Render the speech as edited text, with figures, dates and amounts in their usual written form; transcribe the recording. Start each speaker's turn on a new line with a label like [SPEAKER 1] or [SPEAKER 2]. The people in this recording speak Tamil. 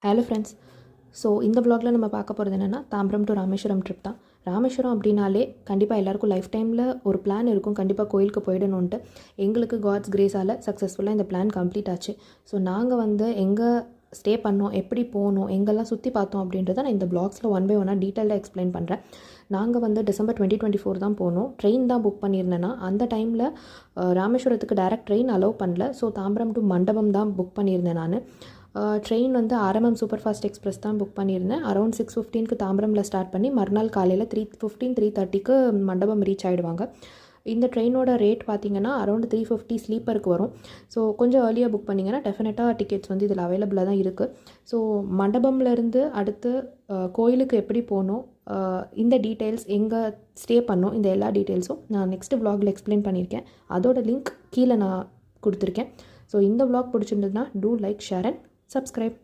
[SPEAKER 1] Hello friends. ஸோ இந்த வ்ளாகில் நம்ம பார்க்க போகிறது என்னென்னா தாம்பரம் டு ராமேஸ்வரம் ட்ரிப் தான். ராமேஸ்வரம் அப்படின்னாலே கண்டிப்பாக எல்லாருக்கும் லைஃப் டைமில் ஒரு பிளான் இருக்கும், கண்டிப்பாக கோயிலுக்கு போயிடணுன்ட்டு. எங்களுக்கு காட்ஸ் கிரேஸால் சக்ஸஸ்ஃபுல்லாக இந்த பிளான் கம்ப்ளீட் ஆச்சு. ஸோ நாங்கள் எங்கே ஸ்டே பண்ணோம், எப்படி போனோம், எங்கெல்லாம் சுற்றி பார்த்தோம் அப்படின்றத நான் இந்த வ்ளாக்ஸில் ஒன் பை ஒன்னாக டீட்டெயிலாக எக்ஸ்பிளைன் பண்ணுறேன். நாங்கள் டிசம்பர் 2024 தான் போனோம். ட்ரெயின் தான் புக் பண்ணியிருந்தேன்னா அந்த டைமில் ராமேஸ்வரத்துக்கு டேரக்ட் ட்ரெயின் அலோவ் பண்ணல. ஸோ தாம்பரம் டு மண்டபம் தான் புக் பண்ணியிருந்தேன் நான். Train RMM super fast express தான் புக் பண்ணியிருந்தேன். அரௌண்ட் 6:15க்கு தாம்பரமில் ஸ்டார்ட் பண்ணி மறுநாள் காலையில் 3:15 3:30க்கு மண்டபம் ரீச் ஆகிடுவாங்க. இந்த ட்ரெயினோட ரேட் பார்த்திங்கன்னா அரௌண்ட் 350 ஸ்லீப்பருக்கு வரும். ஸோ கொஞ்சம் ஏர்லியாக புக் பண்ணிங்கன்னா டெஃபினட்டாக டிக்கெட்ஸ் இதில் அவைலபிளாக தான் இருக்குது. ஸோ மண்டபம்லேருந்து அடுத்து கோயிலுக்கு எப்படி போகணும், இந்த டீட்டெயில்ஸ், எங்கே ஸ்டே பண்ணோம், இந்த எல்லா டீட்டெயில்ஸும் நான் நெக்ஸ்ட் வ்ளாகில் எக்ஸ்பிளைன் பண்ணியிருக்கேன். அதோட லிங்க் கீழே நான் கொடுத்துருக்கேன். ஸோ இந்த வ்ளாக் பிடிச்சிருந்ததுன்னா do like, share and subscribe.